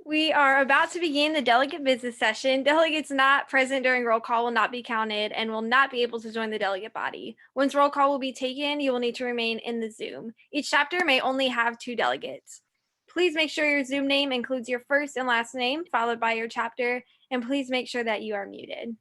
We are about to begin the delegate business session. Delegates not present during roll call will not be counted and will not be able to join the delegate body. Once roll call will be taken, you will need to remain in the Zoom. Each chapter may only have 2 delegates. Please make sure your Zoom name includes your first and last name, followed by your chapter, and please make sure that you are muted.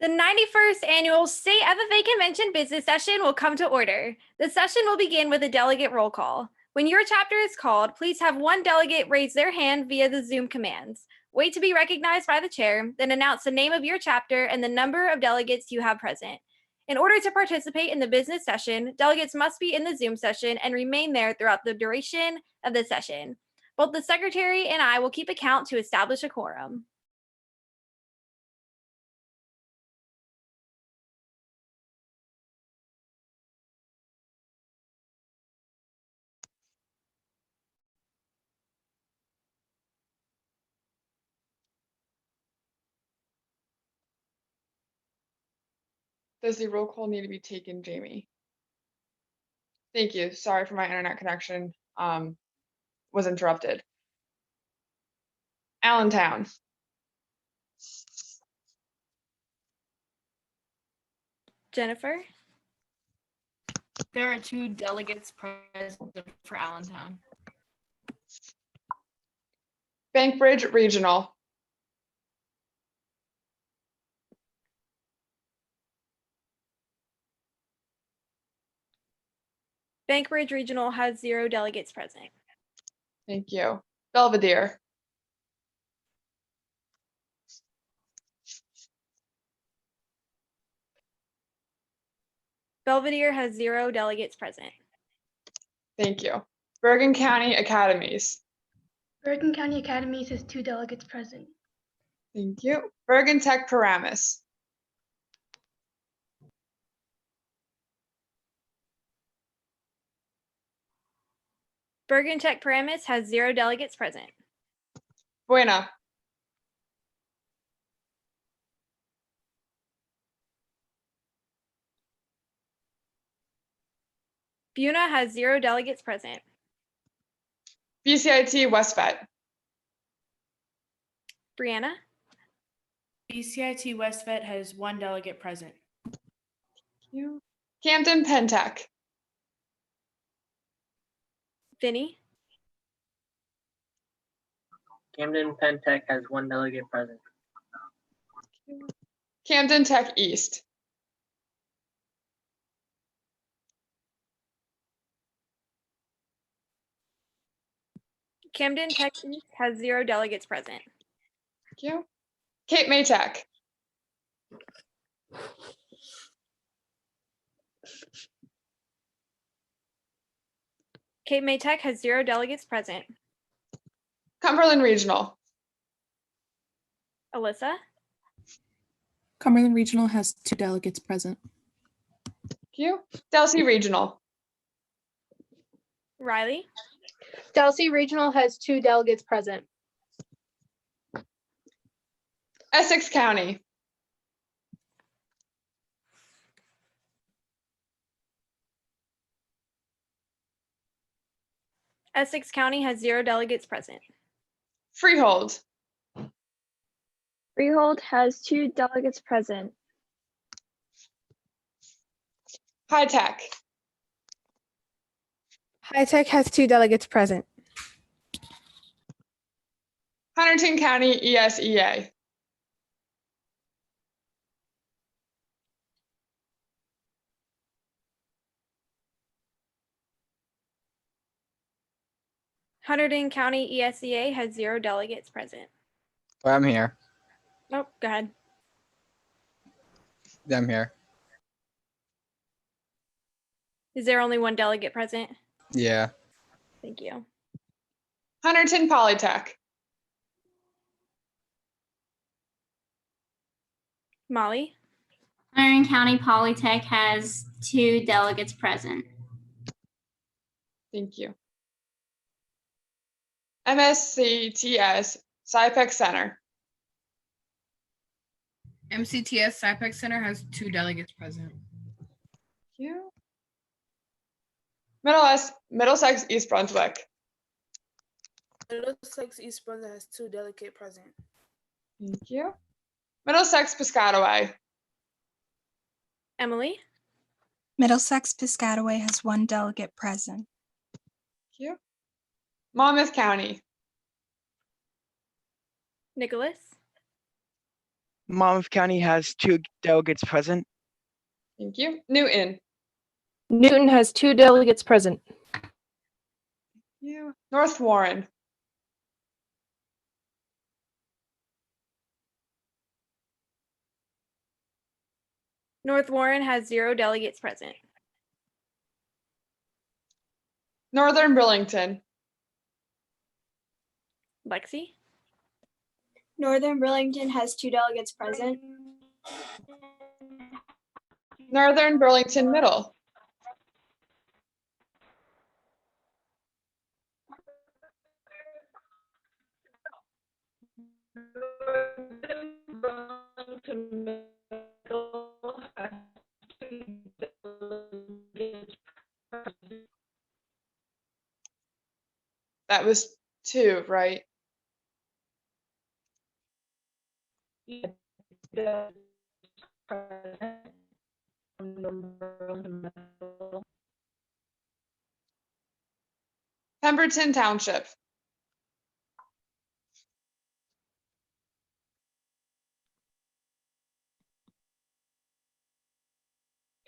The 91st Annual State FFA Convention Business Session will come to order. The session will begin with a delegate roll call. When your chapter is called, please have one delegate raise their hand via the Zoom commands. Wait to be recognized by the chair, then announce the name of your chapter and the number of delegates you have present. In order to participate in the business session, delegates must be in the Zoom session and remain there throughout the duration of the session. Both the secretary and I will keep a count to establish a quorum. Does the roll call need to be taken, Jamie? Thank you. Sorry for my internet connection. Was interrupted. Allentown. Jennifer? There are 2 delegates present for Allentown. Bankbridge Regional. Bankbridge Regional has 0 delegates present. Thank you. Belvedere. Belvedere has 0 delegates present. Thank you. Bergen County Academies. Bergen County Academies has 2 delegates present. Thank you. Bergen Tech Paramus. Bergen Tech Paramus has 0 delegates present. Buena. Buna has 0 delegates present. BCIT Westvet. Brianna? BCIT Westvet has 1 delegate present. Thank you. Camden Penn Tech. Vinny? Camden Penn Tech has 1 delegate present. Camden Tech East. Camden Tech East has 0 delegates present. Thank you. Cape May Tech. Cape May Tech has 0 delegates present. Cumberland Regional. Alyssa? Cumberland Regional has 2 delegates present. Thank you. Delsey Regional. Riley? Delsey Regional has 2 delegates present. Essex County. Essex County has 0 delegates present. Freehold. Freehold has 2 delegates present. High Tech. High Tech has 2 delegates present. Hunterdon County ESEA. Hunterdon County ESEA has 0 delegates present. I'm here. Nope, go ahead. I'm here. Is there only 1 delegate present? Yeah. Thank you. Hunterdon Polytech. Molly? Hunterdon County Polytech has 2 delegates present. Thank you. MSCTS SciPec Center. MCTS SciPec Center has 2 delegates present. Thank you. Middlesex East Brunswick. Middlesex East Brunswick has 2 delegates present. Thank you. Middlesex Piscataway. Emily? Middlesex Piscataway has 1 delegate present. Thank you. Monmouth County. Nicholas? Monmouth County has 2 delegates present. Thank you. Newton. Newton has 2 delegates present. Thank you. North Warren. North Warren has 0 delegates present. Northern Burlington. Lexi? Northern Burlington has 2 delegates present. Northern Burlington Middle. That was 2, right? Pemberton Township.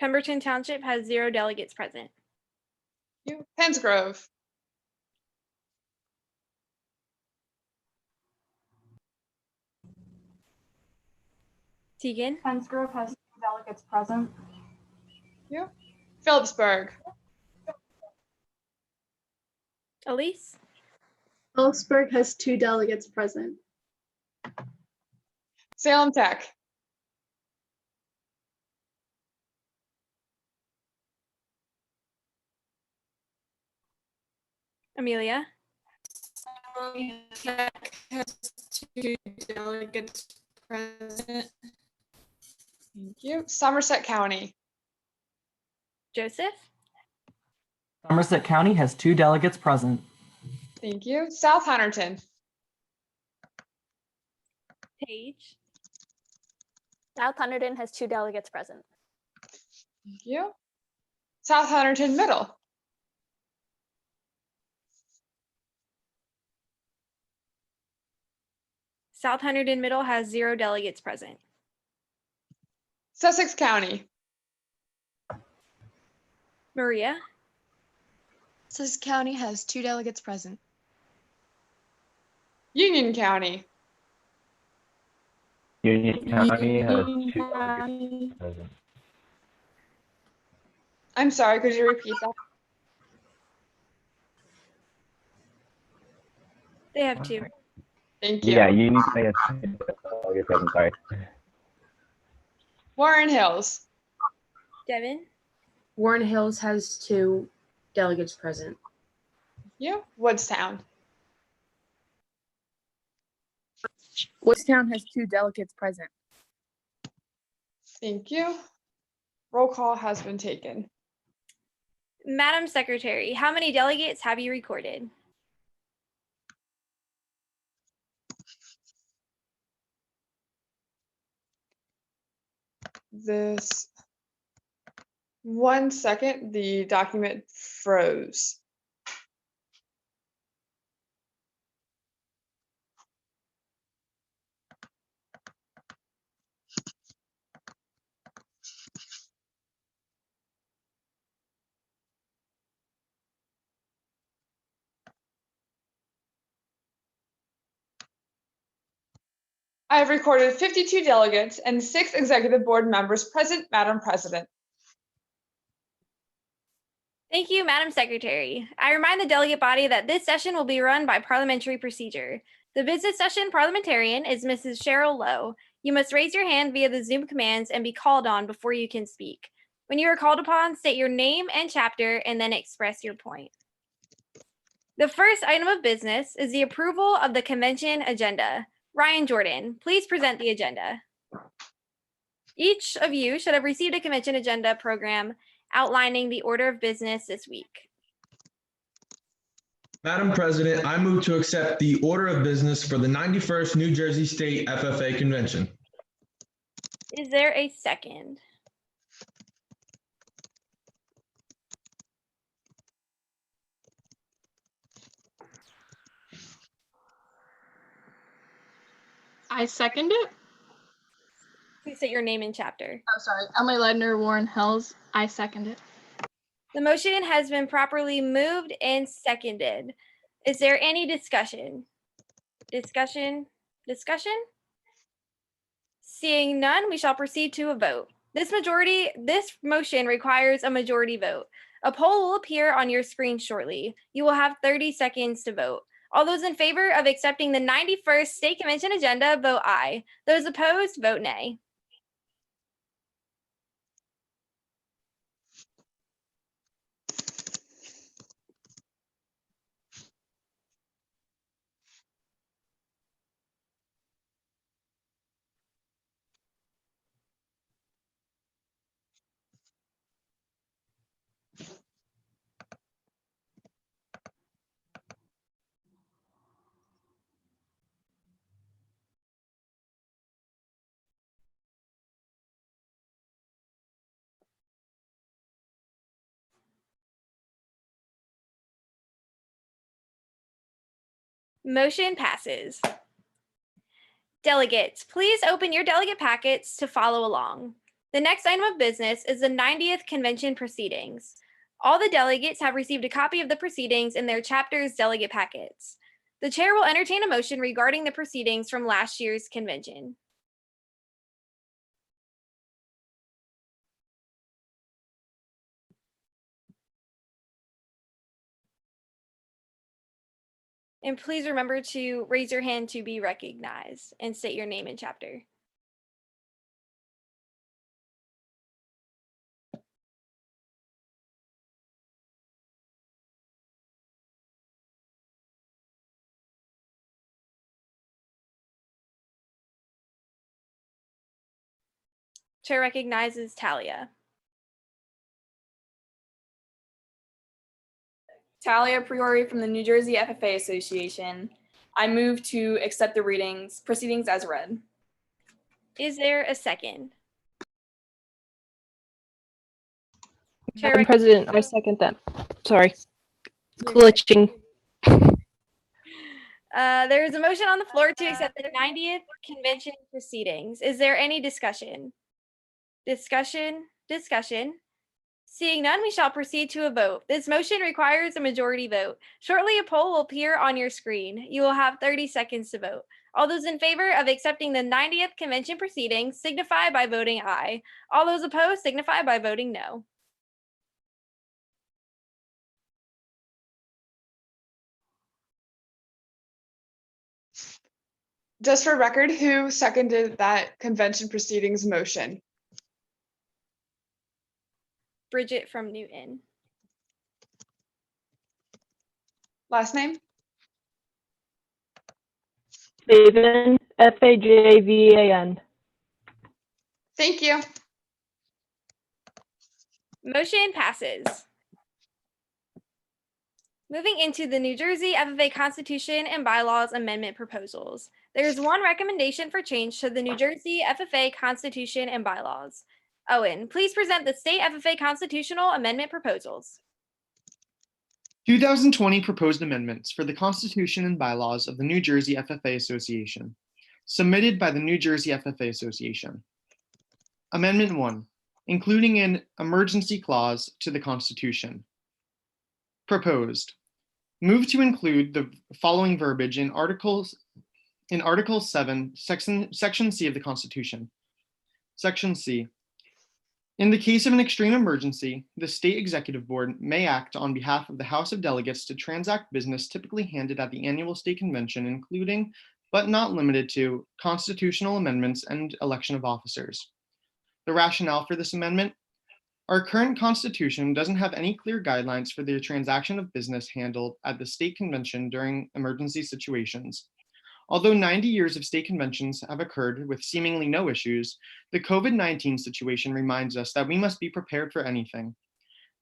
Pemberton Township has 0 delegates present. Thank you. Pensgrove. Tegan? Pensgrove has 2 delegates present. Thank you. Phillipsburg. Elise? Phillipsburg has 2 delegates present. Salem Tech. Amelia? Has 2 delegates present. Thank you. Somerset County. Joseph? Somerset County has 2 delegates present. Thank you. South Hunterdon. Paige? South Hunterdon has 2 delegates present. Thank you. South Hunterdon Middle. South Hunterdon Middle has 0 delegates present. Sussex County. Maria? Sussex County has 2 delegates present. Union County. Union County has 2 delegates present. I'm sorry, could you repeat that? They have 2. Thank you. Yeah, Union County has 2 delegates present, sorry. Warren Hills. Devin? Warren Hills has 2 delegates present. you. Woodstown. Woodstown has 2 delegates present. Thank you. Roll call has been taken. Madam Secretary, how many delegates have you recorded? This 1 second, the document froze. I have recorded 52 delegates and 6 executive board members present, Madam President. Thank you, Madam Secretary. I remind the delegate body that this session will be run by parliamentary procedure. The business session parliamentarian is Mrs. Cheryl Lowe. You must raise your hand via the Zoom commands and be called on before you can speak. When you are called upon, state your name and chapter and then express your point. The first item of business is the approval of the convention agenda. Ryan Jordan, please present the agenda. Each of you should have received a convention agenda program outlining the order of business this week. Madam President, I move to accept the order of business for the 91st New Jersey State FFA Convention. Is there a second? I second it. Please state your name and chapter. Oh, sorry. Emily Ledner, Warren Hills. I second it. The motion has been properly moved and seconded. Is there any discussion? Discussion? Seeing none, we shall proceed to a vote. This motion requires a majority vote. A poll will appear on your screen shortly. You will have 30 seconds to vote. All those in favor of accepting the 91st State Convention agenda, vote aye. Those opposed, vote nay. Motion passes. Delegates, please open your delegate packets to follow along. The next item of business is the 90th Convention Proceedings. All the delegates have received a copy of the proceedings in their chapter's delegate packets. The chair will entertain a motion regarding the proceedings from last year's convention. And please remember to raise your hand to be recognized and state your name and chapter. Chair recognizes Talia. Talia Priori from the New Jersey FFA Association. I move to accept the proceedings as read. Is there a second? Madam President, I second that. Sorry. Glitching. There is a motion on the floor to accept the 90th Convention Proceedings. Is there any discussion? Discussion? Seeing none, we shall proceed to a vote. This motion requires a majority vote. Shortly, a poll will appear on your screen. You will have 30 seconds to vote. All those in favor of accepting the 90th Convention Proceedings signify by voting aye. All those opposed signify by voting no. Just for record, who seconded that convention proceedings motion? Bridget from Newton. Last name? Favan, Fajavan. Thank you. Motion passes. Moving into the New Jersey FFA Constitution and Bylaws Amendment proposals. There is one recommendation for change to the New Jersey FFA Constitution and Bylaws. Owen, please present the state FFA constitutional amendment proposals. 2020 proposed amendments for the Constitution and bylaws of the New Jersey FFA Association, submitted by the New Jersey FFA Association. Amendment 1, including an emergency clause to the Constitution. Proposed. Move to include the following verbiage in Article 7, Section C of the Constitution. Section C. In the case of an extreme emergency, the State Executive Board may act on behalf of the House of Delegates to transact business typically handled at the annual state convention, including, but not limited to, constitutional amendments and election of officers. The rationale for this amendment: our current constitution doesn't have any clear guidelines for the transaction of business handled at the state convention during emergency situations. Although 90 years of state conventions have occurred with seemingly no issues, the COVID-19 situation reminds us that we must be prepared for anything.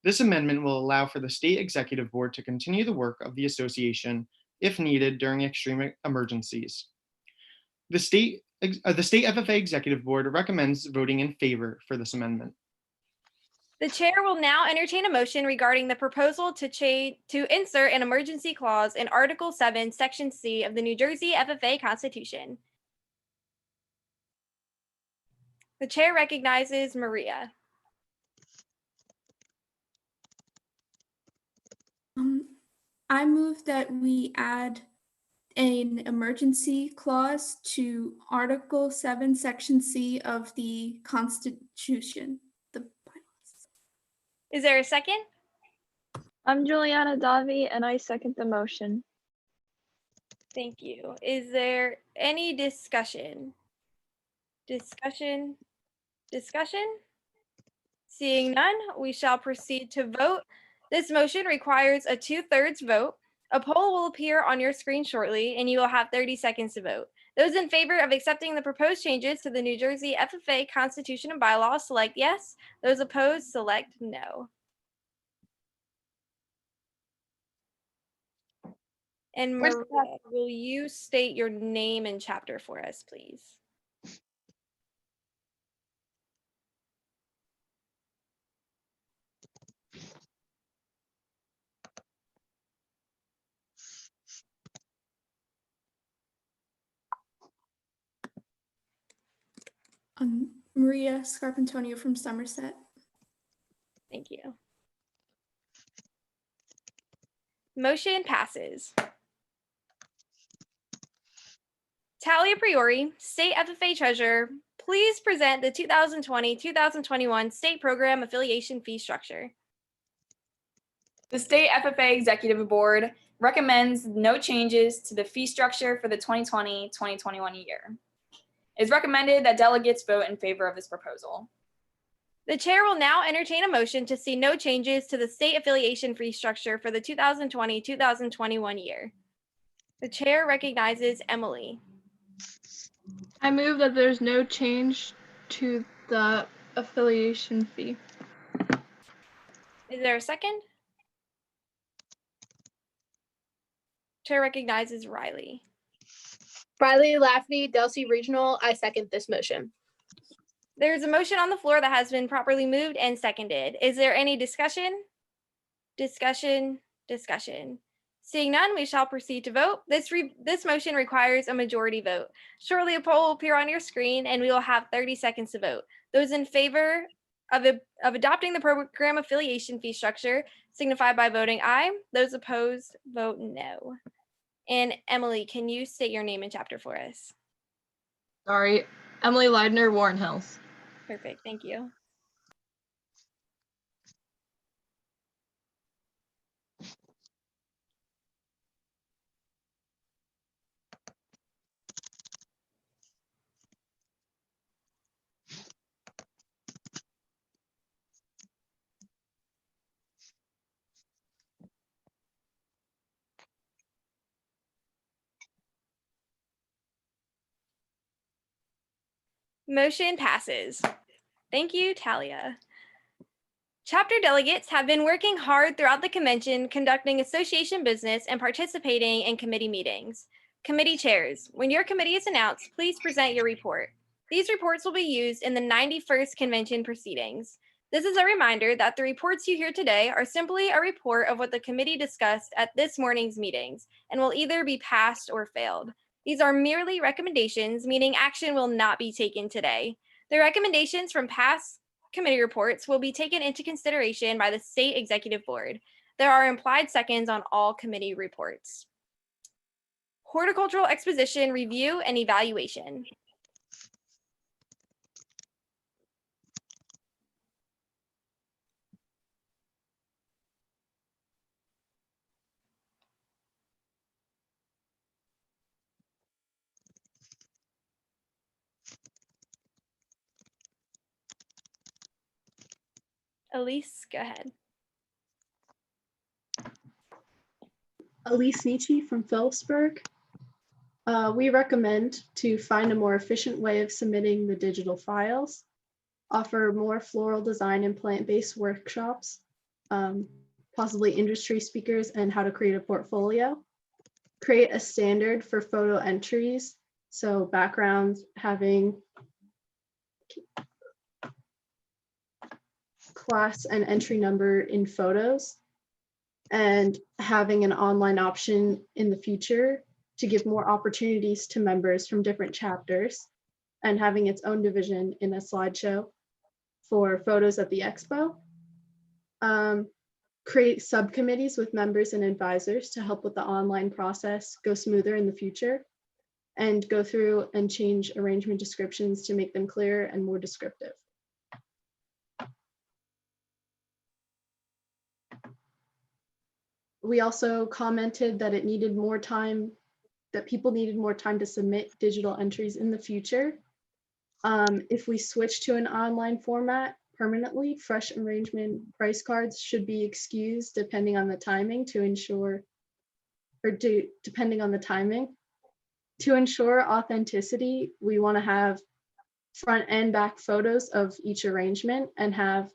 This amendment will allow for the State Executive Board to continue the work of the association if needed during extreme emergencies. The State FFA Executive Board recommends voting in favor for this amendment. The chair will now entertain a motion regarding the proposal to insert an emergency clause in Article 7, Section C of the New Jersey FFA Constitution. The chair recognizes Maria. I move that we add an emergency clause to Article 7, Section C of the Constitution. Is there a second? I'm Juliana Davi, and I second the motion. Thank you. Is there any discussion? Discussion? Seeing none, we shall proceed to vote. This motion requires a 2/3 vote. A poll will appear on your screen shortly, and you will have 30 seconds to vote. Those in favor of accepting the proposed changes to the New Jersey FFA Constitution and Bylaws select yes. Those opposed select no. And Maria, will you state your name and chapter for us, please? Maria Scarpantonio from Somerset. Thank you. Motion passes. Talia Priori, State FFA Treasurer, please present the 2020-2021 State Program Affiliation Fee Structure. The State FFA Executive Board recommends no changes to the fee structure for the 2020-2021 year. It is recommended that delegates vote in favor of this proposal. The chair will now entertain a motion to see no changes to the state affiliation fee structure for the 2020-2021 year. The chair recognizes Emily. I move that there's no change to the affiliation fee. Is there a second? Chair recognizes Riley. Riley Lafferty, Delsey Regional. I second this motion. There's a motion on the floor that has been properly moved and seconded. Is there any discussion? Discussion. Seeing none, we shall proceed to vote. This motion requires a majority vote. Shortly, a poll will appear on your screen, and we will have 30 seconds to vote. Those in favor of adopting the program affiliation fee structure signify by voting aye. Those opposed, vote no. And Emily, can you state your name and chapter for us? Sorry, Emily Leidner, Warren Hills. Perfect, thank you. Motion passes. Thank you, Talia. Chapter delegates have been working hard throughout the convention, conducting association business and participating in committee meetings. Committee chairs, when your committee is announced, please present your report. These reports will be used in the 91st Convention Proceedings. This is a reminder that the reports you hear today are simply a report of what the committee discussed at this morning's meetings and will either be passed or failed. These are merely recommendations, meaning action will not be taken today. The recommendations from past committee reports will be taken into consideration by the State Executive Board. There are implied seconds on all committee reports. Horticultural exposition, review, and evaluation. Elise, go ahead. Elise Nietzsche from Phillipsburg. We recommend to find a more efficient way of submitting the digital files, offer more floral design and plant-based workshops, possibly industry speakers and how to create a portfolio, create a standard for photo entries, so backgrounds having class and entry number in photos, and having an online option in the future to give more opportunities to members from different chapters, and having its own division in a slideshow for photos at the expo. Create subcommittees with members and advisors to help with the online process go smoother in the future, and go through and change arrangement descriptions to make them clearer and more descriptive. We also commented that it needed more time, that people needed more time to submit digital entries in the future. If we switch to an online format permanently, fresh arrangement price cards should be excused depending on the timing to ensure, depending on the timing. To ensure authenticity, we want to have front and back photos of each arrangement and have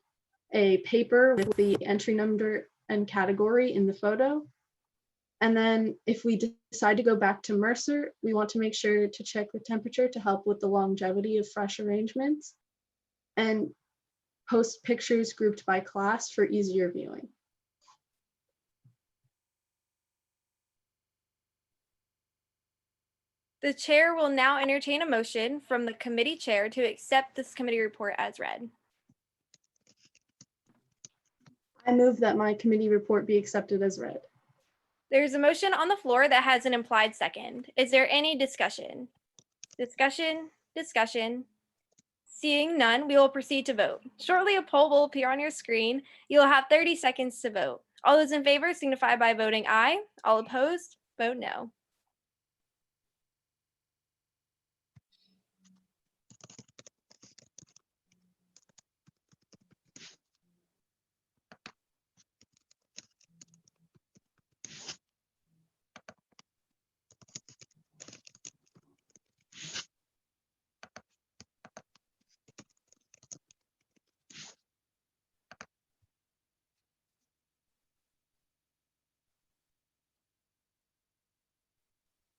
a paper with the entry number and category in the photo. And then if we decide to go back to Mercer, we want to make sure to check the temperature to help with the longevity of fresh arrangements, and post pictures grouped by class for easier viewing. The chair will now entertain a motion from the committee chair to accept this committee report as read. I move that my committee report be accepted as read. There's a motion on the floor that has an implied second. Is there any discussion? Discussion, discussion. Seeing none, we will proceed to vote. Shortly, a poll will appear on your screen. You'll have 30 seconds to vote. All those in favor signify by voting aye. All opposed, vote no.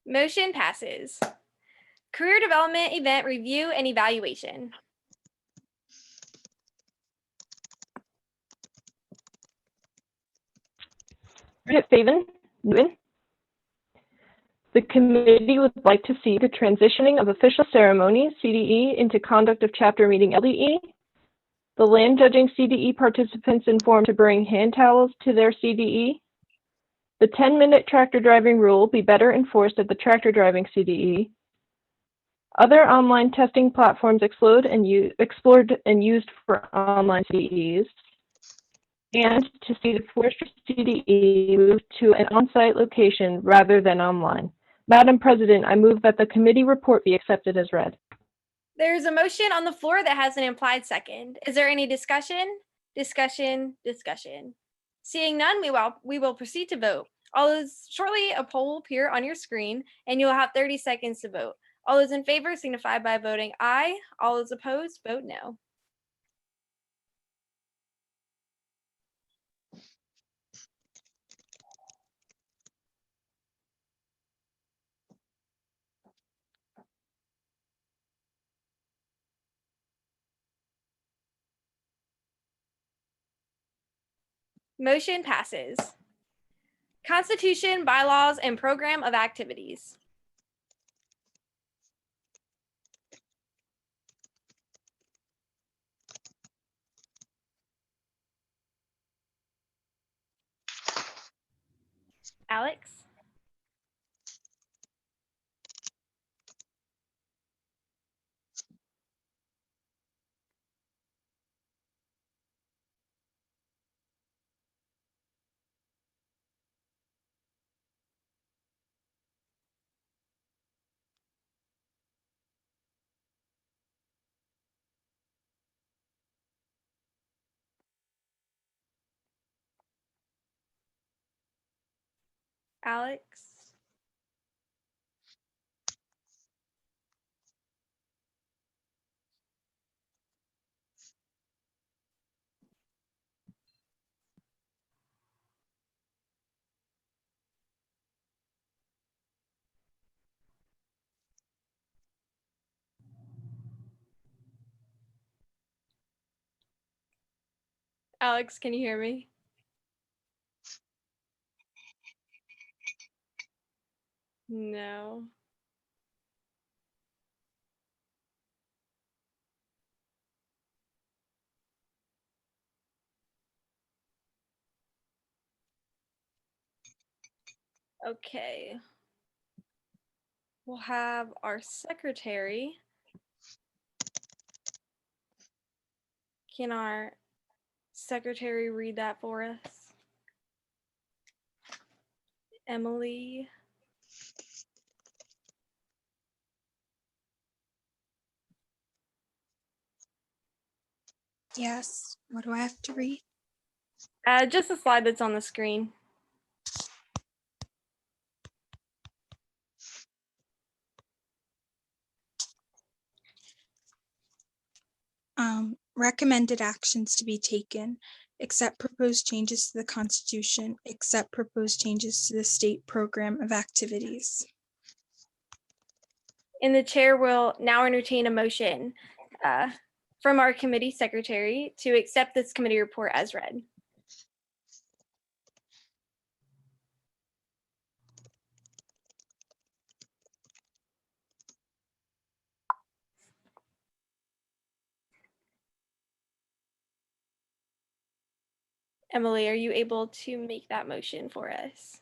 Motion passes. Career development event review and evaluation. Faven, Newton. The committee would like to see the transitioning of official ceremonies, CDE, into conduct of chapter meeting, LDE. The land judging CDE participants informed to bring hand towels to their CDE. The 10-minute tractor driving rule be better enforced at the tractor driving CDE. Other online testing platforms explored and used for online CDEs. And to see the forestry CDE move to an on-site location rather than online. Madam President, I move that the committee report be accepted as read. There's a motion on the floor that has an implied second. Is there any discussion? Discussion, discussion. Seeing none, we will proceed to vote. Shortly, a poll will appear on your screen, and you'll have 30 seconds to vote. All those in favor signify by voting aye. All those opposed, vote no. Motion passes. Constitution, bylaws, and program of activities. Alex? Alex? Alex, can you hear me? No. Okay. We'll have our secretary. Can our secretary read that for us? Emily. Yes. What do I have to read? Just the slide that's on the screen. Recommended actions to be taken. Accept proposed changes to the Constitution. Accept proposed changes to the state program of activities. And the chair will now entertain a motion from our committee secretary to accept this committee report as read. Emily, are you able to make that motion for us?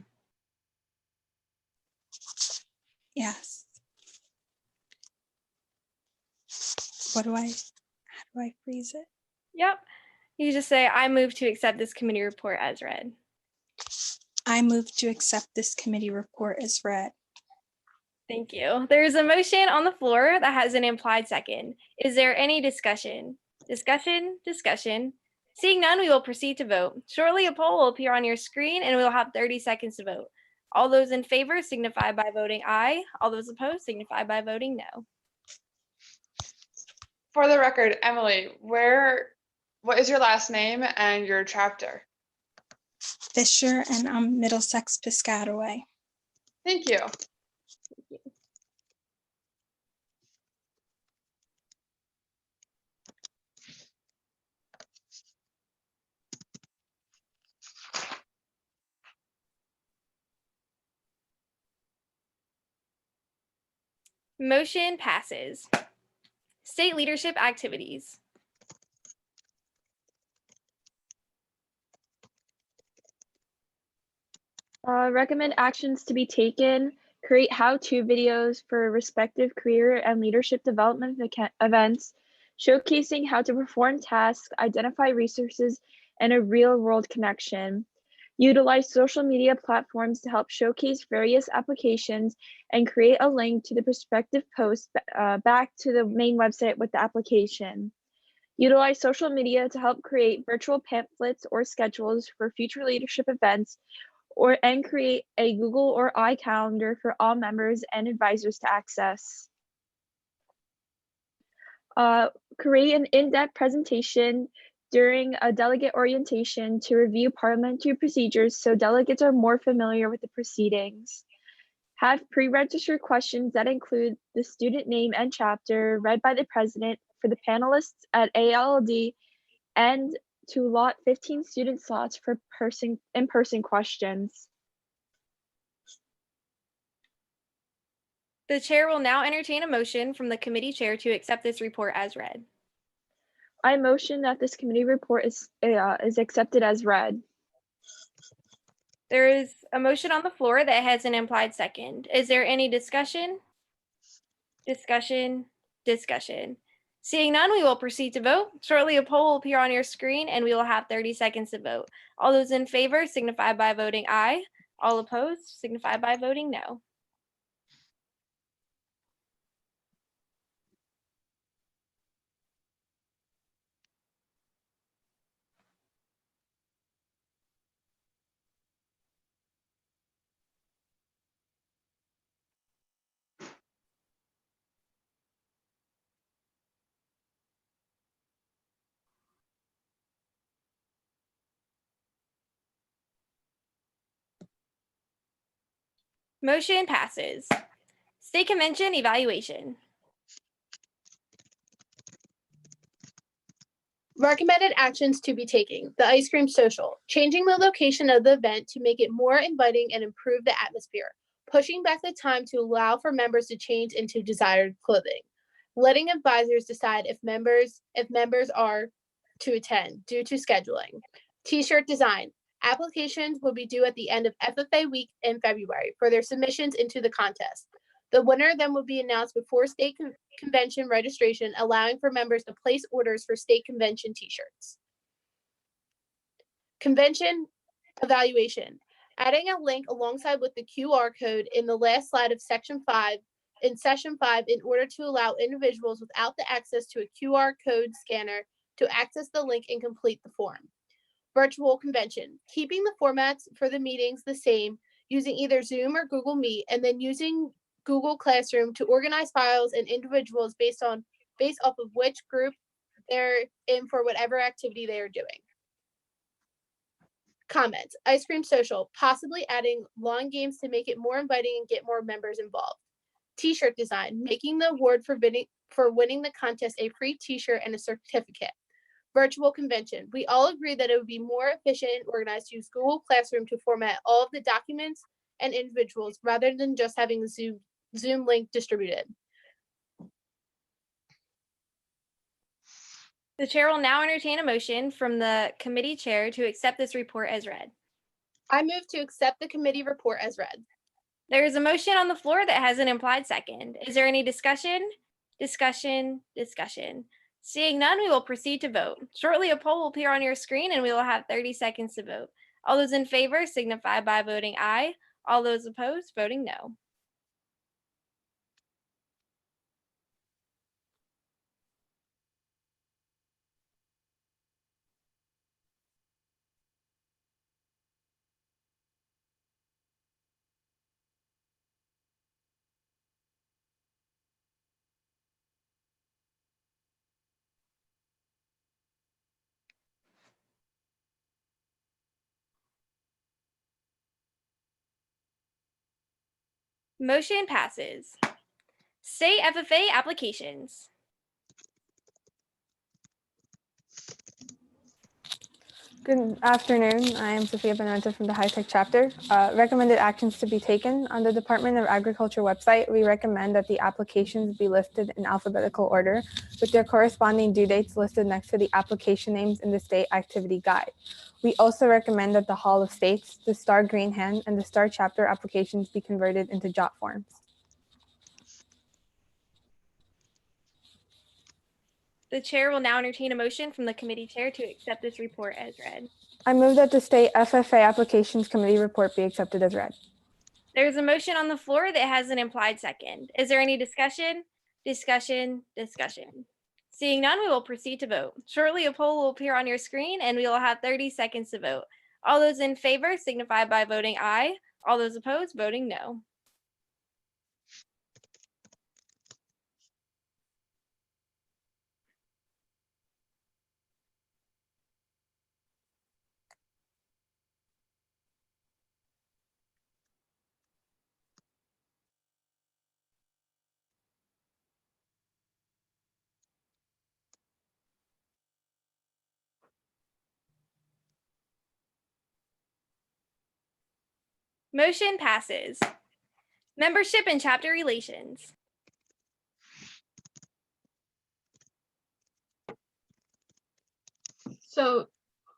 Yes. How do I phrase it? Yep. You just say, I move to accept this committee report as read. I move to accept this committee report as read. Thank you. There is a motion on the floor that has an implied second. Is there any discussion? Discussion. Seeing none, we will proceed to vote. Shortly, a poll will appear on your screen and we will have 30 seconds to vote. All those in favor signify by voting aye. All those opposed signify by voting no. For the record, Emily, what is your last name and your chapter? Fisher, and I'm Middlesex Piscataway. Thank you. Motion passes. State leadership activities. Recommend actions to be taken. Create how-to videos for respective career and leadership development events, showcasing how to perform tasks, identify resources, and a real-world connection. Utilize social media platforms to help showcase various applications and create a link to the prospective post back to the main website with the application. Utilize social media to help create virtual pamphlets or schedules for future leadership events and create a Google or iCalendar for all members and advisors to access. Create an in-depth presentation during a delegate orientation to review parliamentary procedures so delegates are more familiar with the proceedings. Have pre-registered questions that include the student name and chapter read by the president for the panelists at ALD, and to allot 15 student slots for in-person questions. The chair will now entertain a motion from the committee chair to accept this report as read. I motion that this committee report is accepted as read. There is a motion on the floor that has an implied second. Is there any discussion? Discussion? Seeing none, we will proceed to vote. Shortly, a poll will appear on your screen and we will have 30 seconds to vote. All those in favor signify by voting aye. All opposed signify by voting no. Motion passes. State Convention evaluation. Recommended actions to be taken. The ice cream social. Changing the location of the event to make it more inviting and improve the atmosphere. Pushing back the time to allow for members to change into desired clothing. Letting advisors decide if members are to attend due to scheduling. T-shirt design. Applications will be due at the end of FFA week in February for their submissions into the contest. The winner then will be announced before state convention registration, allowing for members to place orders for state convention t-shirts. Convention evaluation. Adding a link alongside with the QR code in the last slide of session 5 in order to allow individuals without the access to a QR code scanner to access the link and complete the form. Virtual convention. Keeping the formats for the meetings the same, using either Zoom or Google Meet, and then using Google Classroom to organize files and individuals based off of which group they're in for whatever activity they are doing. Comments. Ice cream social, possibly adding lawn games to make it more inviting and get more members involved. T-shirt design, making the award for winning the contest a free t-shirt and a certificate. Virtual convention. We all agree that it would be more efficient and organized to use Google Classroom to format all of the documents and individuals rather than just having a Zoom link distributed. The chair will now entertain a motion from the committee chair to accept this report as read. I move to accept the committee report as read. There is a motion on the floor that has an implied second. Is there any discussion? Discussion? Seeing none, we will proceed to vote. Shortly, a poll will appear on your screen and we will have 30 seconds to vote. All those in favor signify by voting aye. All those opposed, voting no. Motion passes. State FFA applications. Good afternoon. I am Sophia Benanta from the High Tech Chapter. Recommended actions to be taken. On the Department of Agriculture website, we recommend that the applications be listed in alphabetical order with their corresponding due dates listed next to the application names in the state activity guide. We also recommend that the Hall of States, the Star Green Hen, and the Star Chapter applications be converted into jot forms. The chair will now entertain a motion from the committee chair to accept this report as read. I move that the State FFA Applications Committee report be accepted as read. There is a motion on the floor that has an implied second. Is there any discussion? Discussion. Seeing none, we will proceed to vote. Shortly, a poll will appear on your screen and we will have 30 seconds to vote. All those in favor signify by voting aye. All those opposed, voting no. Motion passes. Membership and chapter relations. So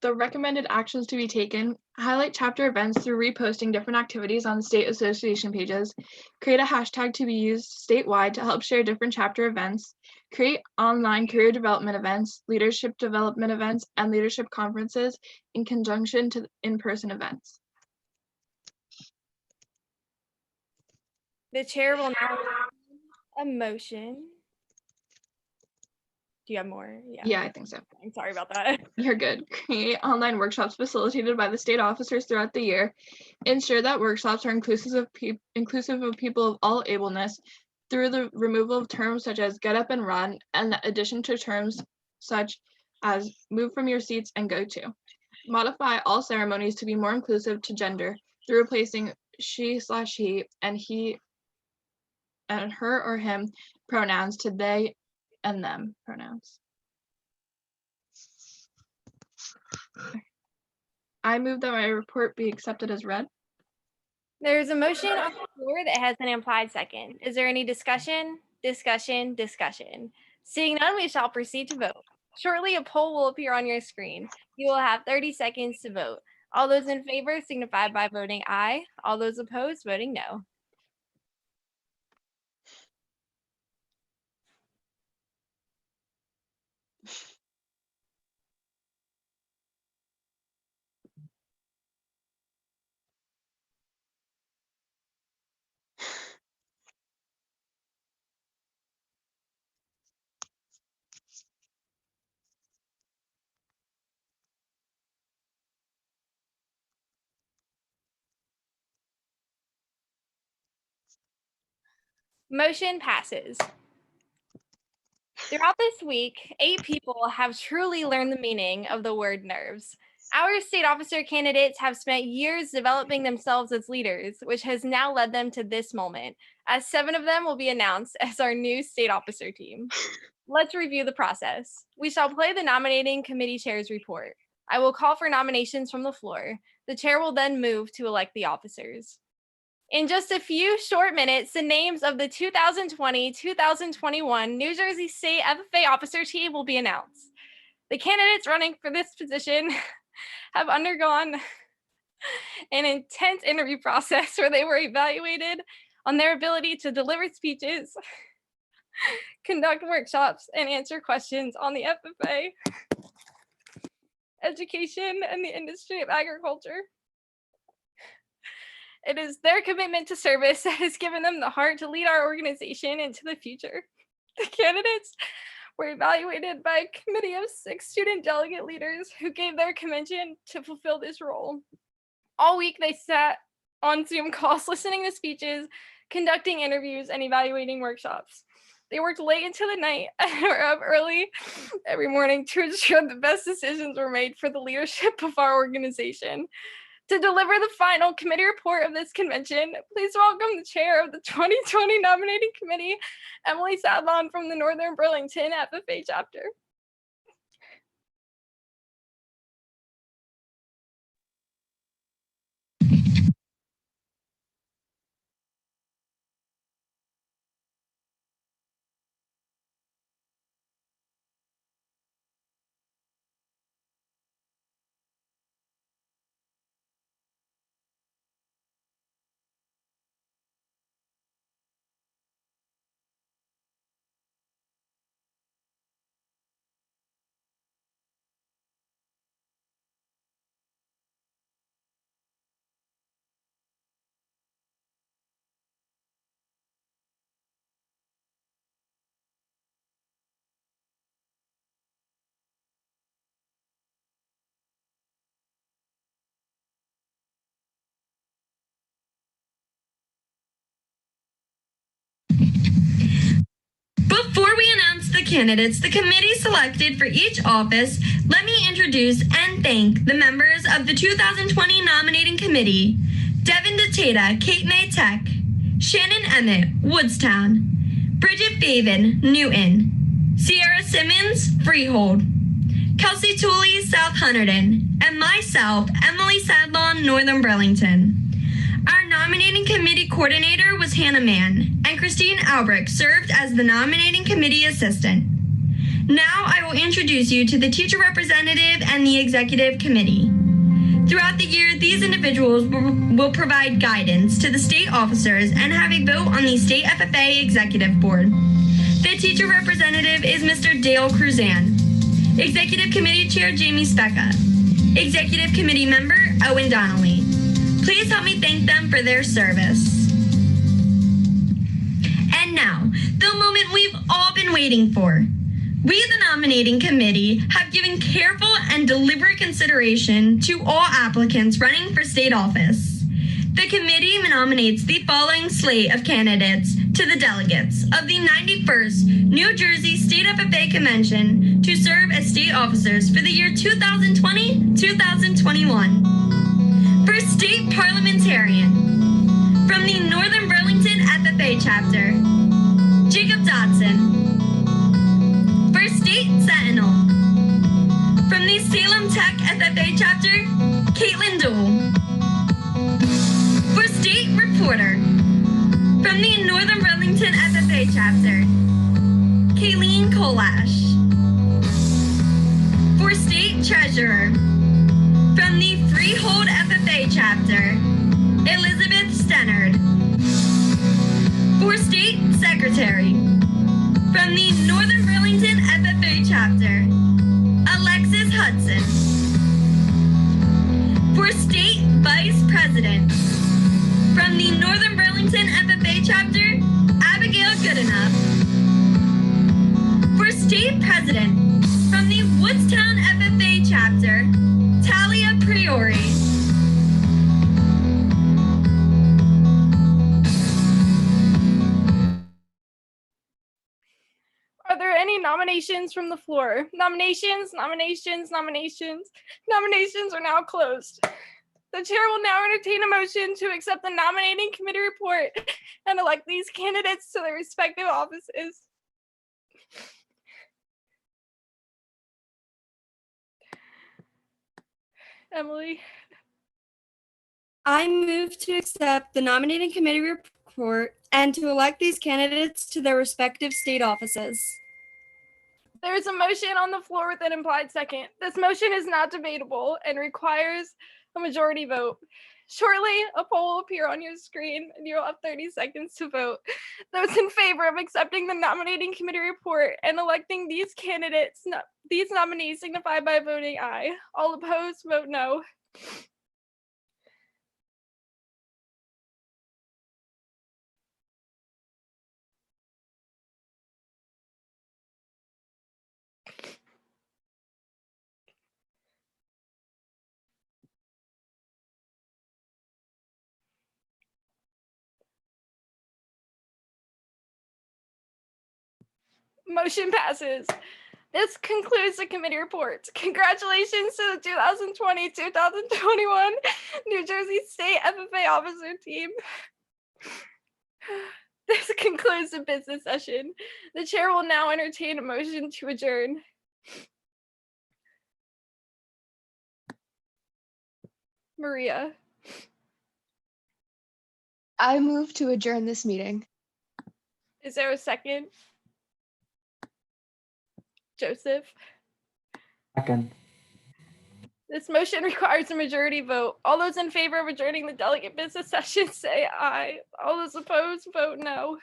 the recommended actions to be taken: highlight chapter events through reposting different activities on the state association pages, create a hashtag to be used statewide to help share different chapter events, create online career development events, leadership development events, and leadership conferences in conjunction to in-person events. The chair will now a motion. Do you have more? Yeah, I think so. I'm sorry about that. You're good. Create online workshops facilitated by the state officers throughout the year. Ensure that workshops are inclusive of people of all ableness through the removal of terms such as get up and run, and the addition to terms such as move from your seats and go to. Modify all ceremonies to be more inclusive to gender through replacing she/he and he and her or him pronouns to they and them pronouns. I move that my report be accepted as read. There's a motion on the floor that has an implied second. Is there any discussion? Discussion? Seeing none, we shall proceed to vote. Shortly, a poll will appear on your screen. You will have 30 seconds to vote. All those in favor signify by voting aye. All those opposed, voting no. Motion passes. Throughout this week, 8 people have truly learned the meaning of the word nerves. Our state officer candidates have spent years developing themselves as leaders, which has now led them to this moment, as 7 of them will be announced as our new state officer team. Let's review the process. We shall play the nominating committee chair's report. I will call for nominations from the floor. The chair will then move to elect the officers. In just a few short minutes, the names of the 2020-2021 New Jersey State FFA officer team will be announced. The candidates running for this position have undergone an intense interview process where they were evaluated on their ability to deliver speeches, conduct workshops, and answer questions on the FFA, education, and the industry of agriculture. It is their commitment to service that has given them the heart to lead our organization into the future. The candidates were evaluated by a committee of 6 student delegate leaders who gave their commitment to fulfill this role. All week they sat on Zoom calls, listening to speeches, conducting interviews, and evaluating workshops. They worked late into the night and were up early every morning to ensure the best decisions were made for the leadership of our organization. To deliver the final committee report of this convention, please welcome the chair of the 2020 Nominating Committee, Emily Sadlon from the Northern Burlington FFA chapter. Before we announce the candidates the committee selected for each office, let me introduce and thank the members of the 2020 Nominating Committee: Devin Datata, Cape May Tech; Shannon Emmett, Woodstown; Bridget Faven, Newton; Sierra Simmons, Freehold; Kelsey Tooley, South Hunterdon; and myself, Emily Sadlon, Northern Burlington. Our nominating committee coordinator was Hannah Mann, and Christine Albrecht served as the nominating committee assistant. Now I will introduce you to the teacher representative and the executive committee. Throughout the year, these individuals will provide guidance to the state officers and have a vote on the state FFA executive board. The teacher representative is Mr. Dale Cruzan. Executive committee chair Jamie Specca. Executive committee member Owen Donnelly. Please help me thank them for their service. And now, the moment we've all been waiting for. We, the nominating committee, have given careful and deliberate consideration to all applicants running for state office. The committee nominates the following slate of candidates to the delegates of the 91st New Jersey State FFA Convention to serve as state officers for the year 2020-2021. For state parliamentarian, from the Northern Burlington FFA chapter, Jacob Dodson. For state sentinel, from the Salem Tech FFA chapter, Caitlin Dole. For state reporter, from the Northern Burlington FFA chapter, Kayleen Kolash. For state treasurer, from the Freehold FFA chapter, Elizabeth Stennard. For state secretary, from the Northern Burlington FFA chapter, Alexis Hudson. For state vice president, from the Northern Burlington FFA chapter, Abigail Goodenough. For state president, from the Woodstown FFA chapter, Talia Priori. Are there any nominations from the floor? Nominations are now closed. The chair will now entertain a motion to accept the nominating committee report and elect these candidates to their respective offices. Emily. I move to accept the nominating committee report and to elect these candidates to their respective state offices. There is a motion on the floor with an implied second. This motion is not debatable and requires a majority vote. Shortly, a poll will appear on your screen and you'll have 30 seconds to vote. Those in favor of accepting the nominating committee report and electing these candidates, these nominees signify by voting aye. All opposed, vote no. Motion passes. This concludes the committee reports. Congratulations to the 2020-2021 New Jersey State FFA officer team. This concludes the business session. The chair will now entertain a motion to adjourn. Maria. I move to adjourn this meeting. Is there a second? Joseph. Second. This motion requires a majority vote. All those in favor of adjourning the delegate business session say aye. All those opposed vote no.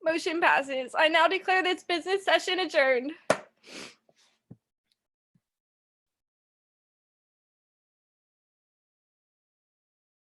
Motion passes. I now declare this business session adjourned.